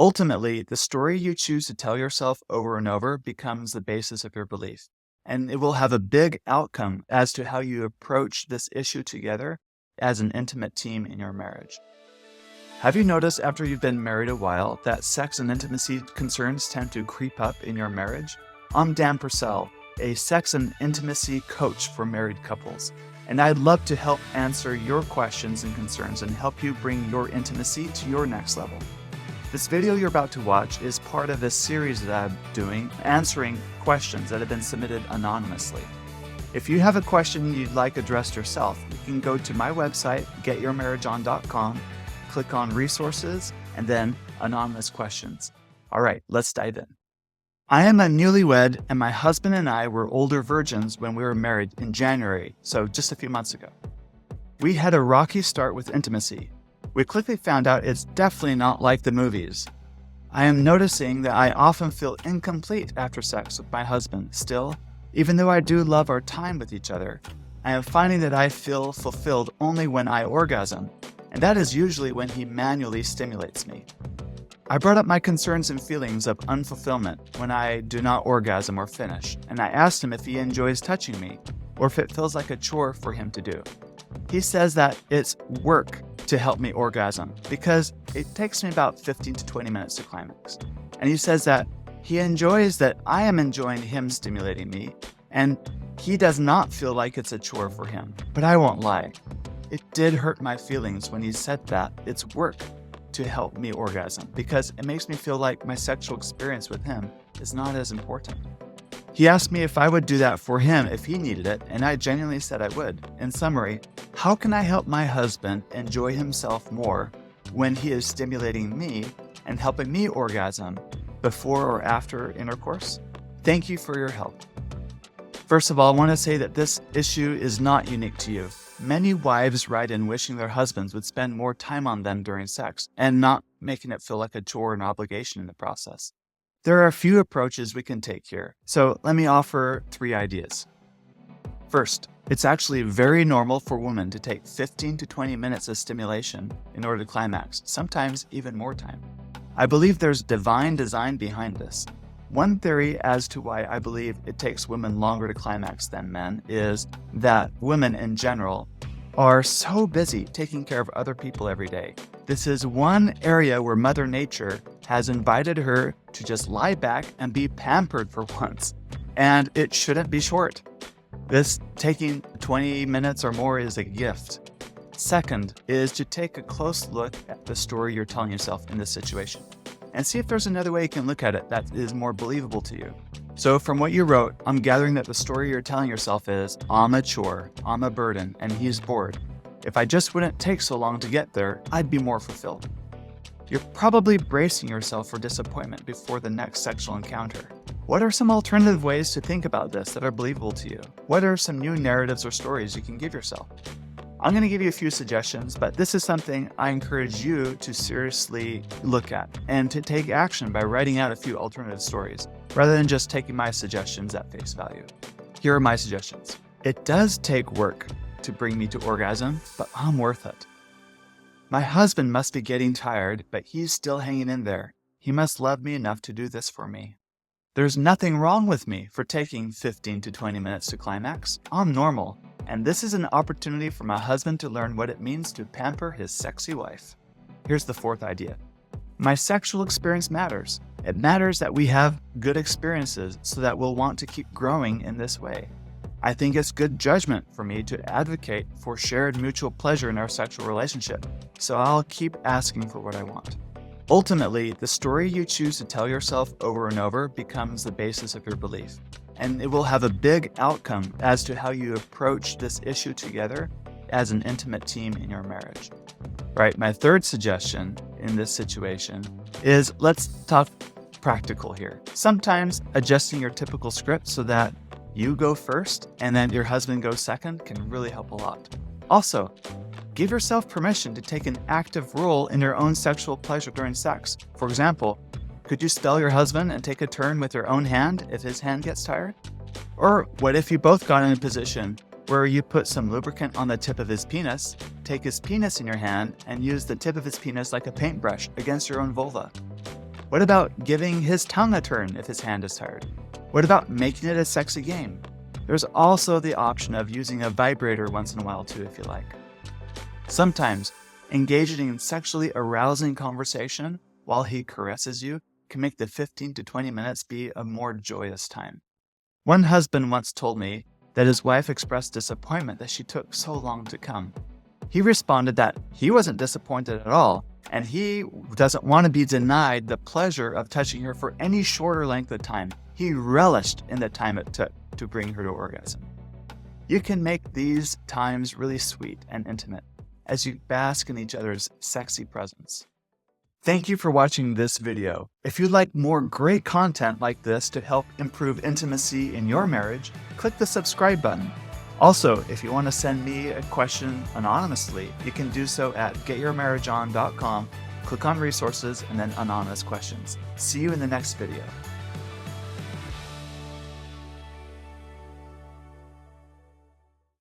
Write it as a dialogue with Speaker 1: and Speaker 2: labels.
Speaker 1: Ultimately, the story you choose to tell yourself over and over becomes the basis of your belief, and it will have a big outcome as to how you approach this issue together as an intimate team in your marriage. Have you noticed after you've been married a while that sex and intimacy concerns tend to creep up in your marriage? I'm Dan Purcell, a sex and intimacy coach for married couples, and I'd love to help answer your questions and concerns and help you bring your intimacy to your next level. This video you're about to watch is part of a series that I'm doing, answering questions that have been submitted anonymously. If you have a question you'd like addressed yourself, you can go to my website, getyourmarriageon.com, click on resources, and then anonymous questions. All right, let's dive in. I am a newlywed, and my husband and I were older virgins when we were married in January, so just a few months ago. We had a rocky start with intimacy. We quickly found out it's definitely not like the movies. I am noticing that I often feel incomplete after sex with my husband. Still, even though I do love our time with each other, I am finding that I feel fulfilled only when I orgasm, and that is usually when he manually stimulates me. I brought up my concerns and feelings of unfulfillment when I do not orgasm or finish, and I asked him if he enjoys touching me, or if it feels like a chore for him to do. He says that it's work to help me orgasm because it takes me about 15 to 20 minutes to climax. And he says that he enjoys that I am enjoying him stimulating me, and he does not feel like it's a chore for him. But I won't lie, it did hurt my feelings when he said that it's work to help me orgasm because it makes me feel like my sexual experience with him is not as important. He asked me if I would do that for him if he needed it, and I genuinely said I would. In summary, how can I help my husband enjoy himself more when he is stimulating me and helping me orgasm before or after intercourse? Thank you for your help. First of all, I want to say that this issue is not unique to you. Many wives write in wishing their husbands would spend more time on them during sex and not making it feel like a chore and obligation in the process. There are a few approaches we can take here, so let me offer 3 ideas. First, it's actually very normal for women to take 15 to 20 minutes of stimulation in order to climax, sometimes even more time. I believe there's divine design behind this. One theory as to why I believe it takes women longer to climax than men is that women in general are so busy taking care of other people every day. This is one area where Mother Nature has invited her to just lie back and be pampered for once, and it shouldn't be short. This taking 20 minutes or more is a gift. Second is to take a close look at the story you're telling yourself in this situation and see if there's another way you can look at it that is more believable to you. So from what you wrote, I'm gathering that the story you're telling yourself is, I'm a chore, I'm a burden, and he's bored. If I just wouldn't take so long to get there, I'd be more fulfilled. You're probably bracing yourself for disappointment before the next sexual encounter. What are some alternative ways to think about this that are believable to you? What are some new narratives or stories you can give yourself? I'm going to give you a few suggestions, but this is something I encourage you to seriously look at and to take action by writing out a few alternative stories, rather than just taking my suggestions at face value. Here are my suggestions. It does take work to bring me to orgasm, but I'm worth it. My husband must be getting tired, but he's still hanging in there. He must love me enough to do this for me. There's nothing wrong with me for taking 15 to 20 minutes to climax. I'm normal, and this is an opportunity for my husband to learn what it means to pamper his sexy wife. Here's the 4th idea. My sexual experience matters. It matters that we have good experiences so that we'll want to keep growing in this way. I think it's good judgment for me to advocate for shared mutual pleasure in our sexual relationship, so I'll keep asking for what I want. Ultimately, the story you choose to tell yourself over and over becomes the basis of your belief, and it will have a big outcome as to how you approach this issue together as an intimate team in your marriage. Right, my 3rd suggestion in this situation is let's talk practical here. Sometimes adjusting your typical script so that you go first and then your husband goes second can really help a lot. Also, give yourself permission to take an active role in your own sexual pleasure during sex. For example, could you spell your husband and take a turn with your own hand if his hand gets tired? Or what if you both got in a position where you put some lubricant on the tip of his penis, take his penis in your hand, and use the tip of his penis like a paintbrush against your own vulva? What about giving his tongue a turn if his hand is tired? What about making it a sexy game? There's also the option of using a vibrator once in a while too, if you like. Sometimes, engaging in sexually arousing conversation while he caresses you can make the 15 to 20 minutes be a more joyous time. One husband once told me that his wife expressed disappointment that she took so long to come. He responded that he wasn't disappointed at all, and he doesn't want to be denied the pleasure of touching her for any shorter length of time. He relished in the time it took to bring her to orgasm. You can make these times really sweet and intimate as you bask in each other's sexy presence. Thank you for watching this video. If you'd like more great content like this to help improve intimacy in your marriage, click the subscribe button. Also, if you want to send me a question anonymously, you can do so at getyourmarriageon.com, click on resources, and then anonymous questions. See you in the next video.